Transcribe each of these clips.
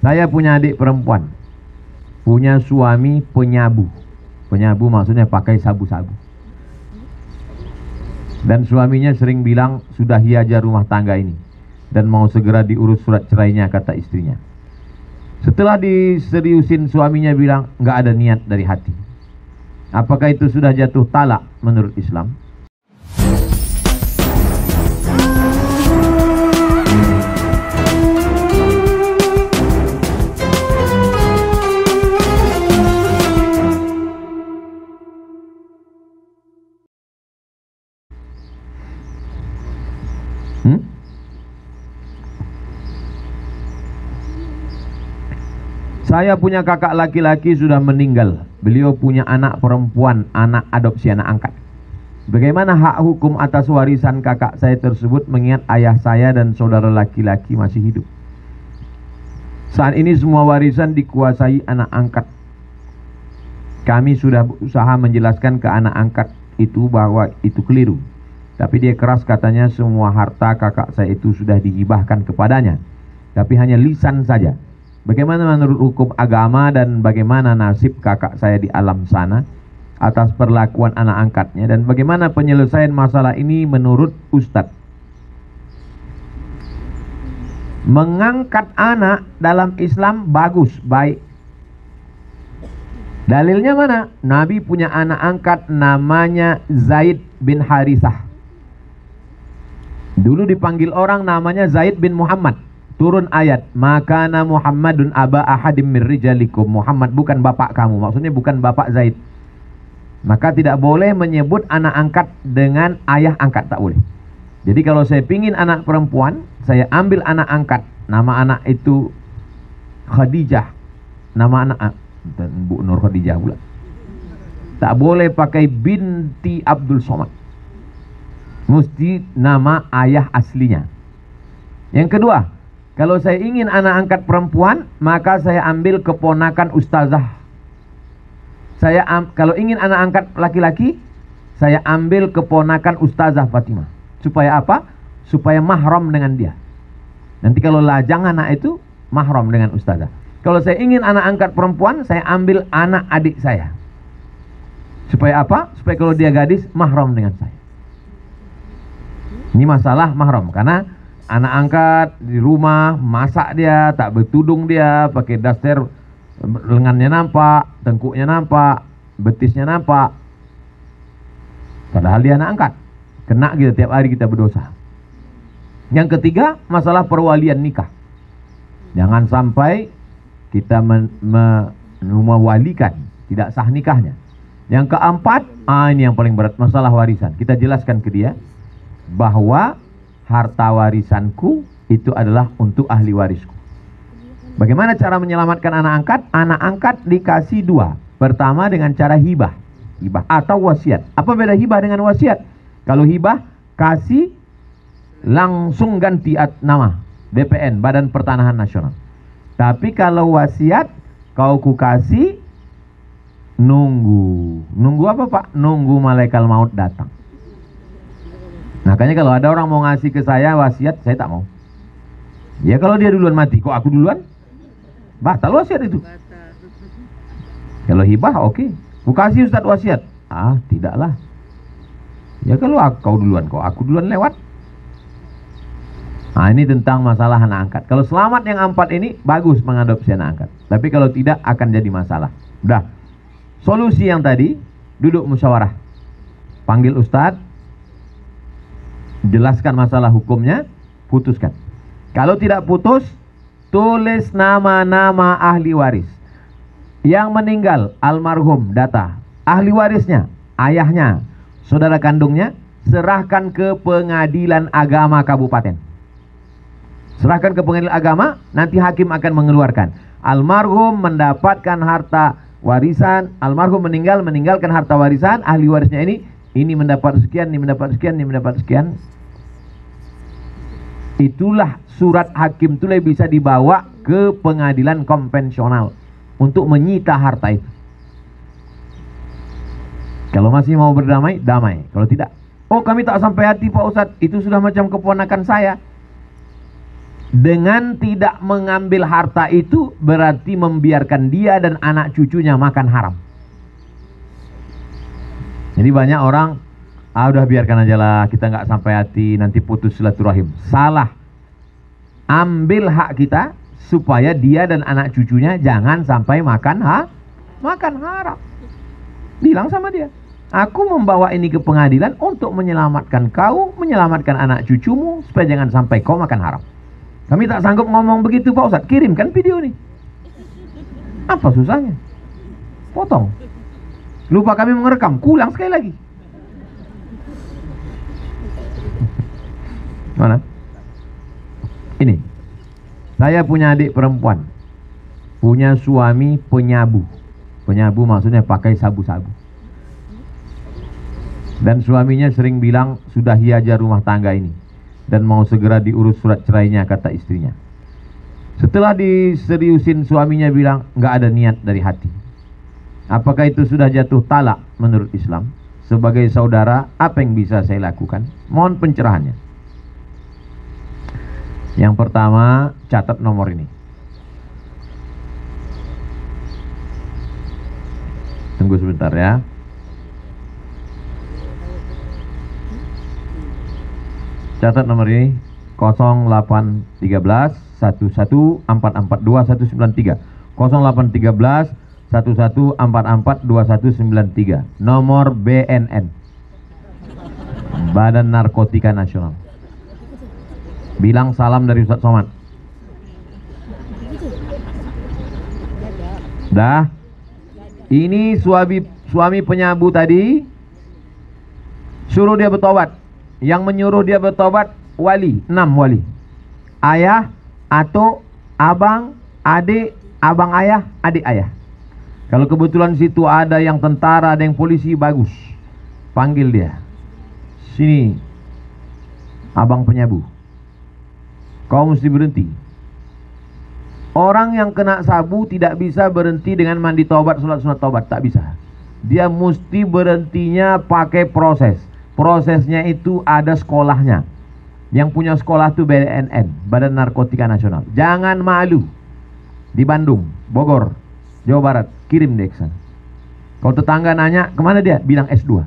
Saya punya adik perempuan, punya suami penyabu. Penyabu maksudnya pakai sabu-sabu. Dan suaminya sering bilang, sudahi aja rumah tangga ini, dan mau segera diurus surat cerainya, kata istrinya. Setelah diseriusin, suaminya bilang, nggak ada niat dari hati. Apakah itu sudah jatuh talak menurut Islam? Saya punya kakak laki-laki sudah meninggal. Beliau punya anak perempuan, anak adopsi, anak angkat. Bagaimana hak hukum atas warisan kakak saya tersebut mengingat ayah saya dan saudara laki-laki masih hidup? Saat ini semua warisan dikuasai anak angkat. Kami sudah berusaha menjelaskan ke anak angkat itu bahwa itu keliru. Tapi dia keras, katanya semua harta kakak saya itu sudah dihibahkan kepadanya. Tapi hanya lisan saja. Bagaimana menurut hukum agama dan bagaimana nasib kakak saya di alam sana atas perlakuan anak angkatnya, dan bagaimana penyelesaian masalah ini menurut Ustadz? Mengangkat anak dalam Islam bagus, baik. Dalilnya mana? Nabi punya anak angkat namanya Zaid bin Harithah. Dulu dipanggil orang namanya Zaid bin Muhammad. Turun ayat, makana Muhammadun aba ahadim min rijalikum. Muhammad bukan bapak kamu, maksudnya bukan bapak Zaid. Maka tidak boleh menyebut anak angkat dengan ayah angkat, tak boleh. Jadi kalau saya pingin anak perempuan, saya ambil anak angkat, nama anak itu Khadijah, nama anak Bu Nur Khadijah pula. Tak boleh pakai binti Abdul Somad, mesti nama ayah aslinya. Yang kedua, kalau saya ingin anak angkat perempuan, maka saya ambil keponakan ustazah. Kalau ingin anak angkat laki-laki, saya ambil keponakan ustazah Fatimah. Supaya apa? Supaya mahram dengan dia. Nanti kalau lajang anak itu mahram dengan ustazah. Kalau saya ingin anak angkat perempuan, saya ambil anak adik saya. Supaya apa? Supaya kalau dia gadis, mahram dengan saya. Ini masalah mahram, karena anak angkat di rumah, masak dia, tak bertudung dia, pakai daster, lengannya nampak, tengkuknya nampak, betisnya nampak. Padahal dia anak angkat. Kena kita tiap hari, kita berdosa. Yang ketiga, masalah perwalian nikah. Jangan sampai kita mewalikan, tidak sah nikahnya. Yang keempat, ini yang paling berat, masalah warisan. Kita jelaskan ke dia bahwa harta warisanku itu adalah untuk ahli warisku. Bagaimana cara menyelamatkan anak angkat? Anak angkat dikasih dua. Pertama dengan cara hibah, hibah atau wasiat. Apa beda hibah dengan wasiat? Kalau hibah, kasih langsung ganti nama BPN, Badan Pertanahan Nasional. Tapi kalau wasiat, kau ku kasih, nunggu apa Pak? Nunggu malaikat maut datang. Makanya kalau ada orang mau ngasih ke saya wasiat, saya tak mau. Ya kalau dia duluan mati, kok aku duluan? Batal wasiat itu. Kalau hibah oke. Ku kasih Ustadz wasiat. Tidaklah. Ya kalau kau duluan, kok aku duluan lewat. Ini tentang masalah anak angkat. Kalau selamat yang empat ini, bagus mengadopsi anak angkat. Tapi kalau tidak, akan jadi masalah. Udah. Solusi yang tadi, duduk musyawarah. Panggil Ustadz, jelaskan masalah hukumnya, putuskan. Kalau tidak putus, tulis nama-nama ahli waris. Yang meninggal, almarhum, data. Ahli warisnya, ayahnya, saudara kandungnya, serahkan ke pengadilan agama kabupaten. Serahkan ke pengadilan agama, nanti hakim akan mengeluarkan. Almarhum mendapatkan harta warisan, almarhum meninggalkan harta warisan, ahli warisnya ini mendapat sekian, ini mendapat sekian, ini mendapat sekian. Itulah surat hakim itu bisa dibawa ke pengadilan konvensional untuk menyita harta itu. Kalau masih mau berdamai, damai. Kalau tidak, kami tak sampai hati Pak Ustadz, itu sudah macam keponakan saya. Dengan tidak mengambil harta itu berarti membiarkan dia dan anak cucunya makan haram. Jadi banyak orang, udah biarkan aja lah, kita nggak sampai hati, nanti putus silaturahim. Salah. Ambil hak kita supaya dia dan anak cucunya jangan sampai makan haram. Bilang sama dia, aku membawa ini ke pengadilan untuk menyelamatkan kau, menyelamatkan anak cucumu, supaya jangan sampai kau makan haram. Kami tak sanggup ngomong begitu Pak Ustadz, kirimkan video nih. Apa susahnya? Potong. Lupa kami mengerekam, kulang sekali lagi. Mana? Ini, saya punya adik perempuan, punya suami penyabu. Penyabu maksudnya pakai sabu-sabu. Dan suaminya sering bilang sudah hiaja rumah tangga ini dan mau segera diurus surat cerainya, kata istrinya. Setelah diseriusin, suaminya bilang nggak ada niat dari hati. Apakah itu sudah jatuh talak menurut Islam? Sebagai saudara, apa yang bisa saya lakukan? Mohon pencerahannya. Yang pertama, catat nomor ini. Tunggu sebentar ya. Catat nomor ini 0813 11442193 0813 11442193, nomor BNN, Badan Narkotika Nasional. Bilang salam dari Ustadz Somad. Dah. Ini suami penyabu tadi, suruh dia bertobat. Yang menyuruh dia bertobat wali, 6 wali. Ayah, atuk, abang, adik, abang ayah, adik ayah. Kalau kebetulan situ ada yang tentara, ada yang polisi, bagus. Panggil dia. Sini, abang penyabu, kau mesti berhenti. Orang yang kena sabu tidak bisa berhenti dengan mandi taubat, sholat sunat taubat, tak bisa. Dia mesti berhentinya pakai proses. Prosesnya itu ada sekolahnya. Yang punya sekolah itu BNN, Badan Narkotika Nasional. Jangan malu. Di Bandung, Bogor, Jawa Barat, kirim dia ke sana. Kalau tetangga nanya, kemana dia? Bilang S2.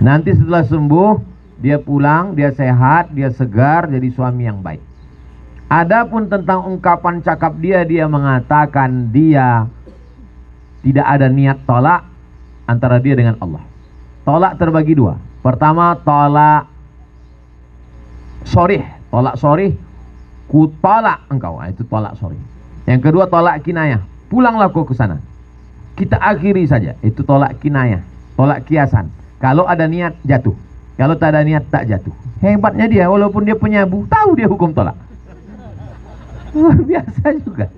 Nanti setelah sembuh, dia pulang, dia sehat, dia segar, jadi suami yang baik. Adapun tentang ungkapan cakap dia mengatakan dia tidak ada niat tolak antara dia dengan Allah. Tolak terbagi dua. Pertama, tolak sorih. Tolak sorih, ku tolak engkau. Itu tolak sorih. Yang kedua, tolak kinayah. Pulanglah kau ke sana. Kita akhiri saja. Itu tolak kinayah. Tolak kiasan. Kalau ada niat, jatuh. Kalau tak ada niat, tak jatuh. Hebatnya dia, walaupun dia penyabu, tahu dia hukum tolak. Luar biasa juga.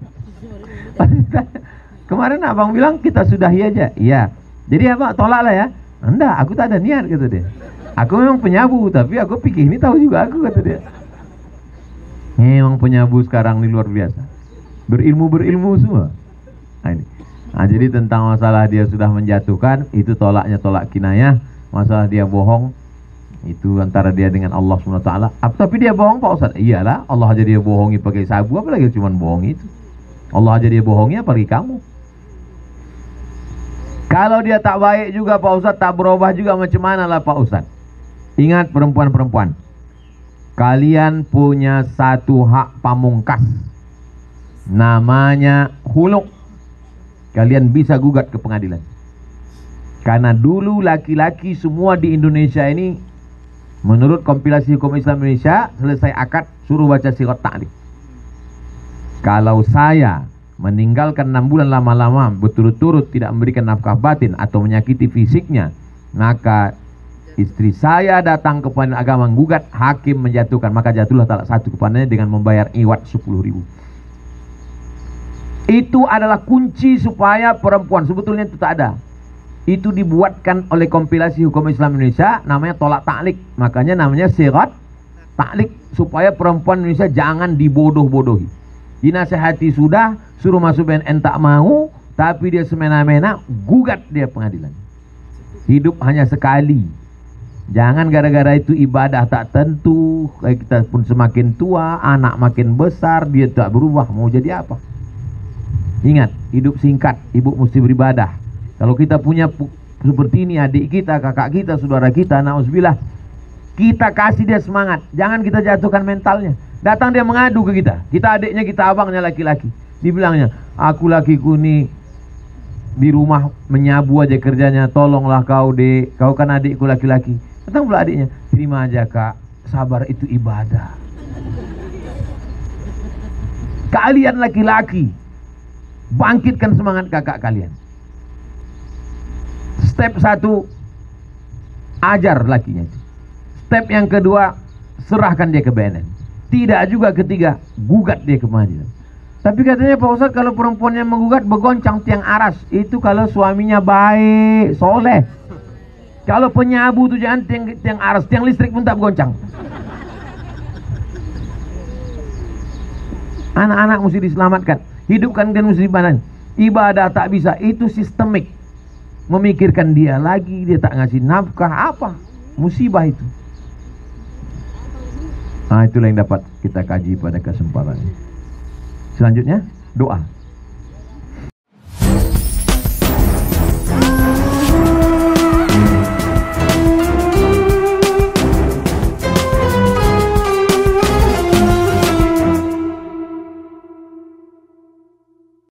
Kemarin abang bilang kita sudahi aja. Iya. Jadi apa? Tolaklah ya. Enggak, aku tak ada niat, kata dia. Aku memang penyabu, tapi aku pikir ini tahu juga aku, kata dia. Memang penyabu sekarang ini luar biasa. Berilmu semua. Nah, ini. Nah, jadi tentang masalah dia sudah menjatuhkan, itu tolaknya tolak kinayah. Masalah dia bohong, itu antara dia dengan Allah SWT. Tapi dia bohong Pak Ustaz. Iyalah, Allah aja dia bohongi pakai sabu, apalagi cuma bohong itu. Allah aja dia bohongi, apalagi kamu. Kalau dia tak baik juga Pak Ustaz, tak berubah juga, macam mana lah Pak Ustaz. Ingat perempuan-perempuan, kalian punya satu hak pamungkas, namanya huluk. Kalian bisa gugat ke pengadilan. Karena dulu laki-laki semua di Indonesia ini, menurut kompilasi hukum Islam Indonesia, selesai akad suruh baca sirat ta'liq. Kalau saya meninggalkan 6 bulan lama-lama berturut-turut tidak memberikan nafkah batin atau menyakiti fisiknya, maka istri saya datang ke pengadilan agama menggugat, hakim menjatuhkan, maka jatuhlah talak 1 kepadanya dengan membayar iwat 10.000. Itu adalah kunci supaya perempuan, sebetulnya itu tak ada. Itu dibuatkan oleh kompilasi hukum Islam Indonesia, namanya tolak ta'liq. Makanya namanya sirat ta'liq, supaya perempuan Indonesia jangan dibodoh-bodohi. Dinasehati sudah, suruh masuk BNN tak mau, tapi dia semena-mena, gugat dia pengadilan. Hidup hanya sekali. Jangan gara-gara itu ibadah tak tentu, kita pun semakin tua, anak makin besar, dia tak berubah, mau jadi apa? Ingat, hidup singkat, ibu mesti beribadah. Kalau kita punya seperti ini, adik kita, kakak kita, saudara kita, na'udzubillah, kita kasih dia semangat, jangan kita jatuhkan mentalnya. Datang dia mengadu ke kita adiknya, kita abangnya laki-laki. Dibilangnya, aku lakiku nih di rumah menyabu aja kerjanya, tolonglah kau dek, kau kan adikku laki-laki. Datang pula adiknya, terima aja kak, sabar itu ibadah. Kalian laki-laki, bangkitkan semangat kakak kalian. Step 1, ajar lakinya. Step yang kedua, serahkan dia ke BNN. Tidak juga ketiga, gugat dia ke pengadilan. Tapi katanya Pak Ustadz, kalau perempuan yang menggugat bergoncang tiang aras, itu kalau suaminya baik, soleh. Kalau penyabu itu jangan tiang aras, tiang listrik pun tak bergoncang. Anak-anak mesti diselamatkan, hidupkan dan mesti dibanding. Ibadah tak bisa, itu sistemik. Memikirkan dia lagi, dia tak ngasih nafkah, apa? Musibah itu. Nah, itulah yang dapat kita kaji pada kesempatan ini. Selanjutnya, doa.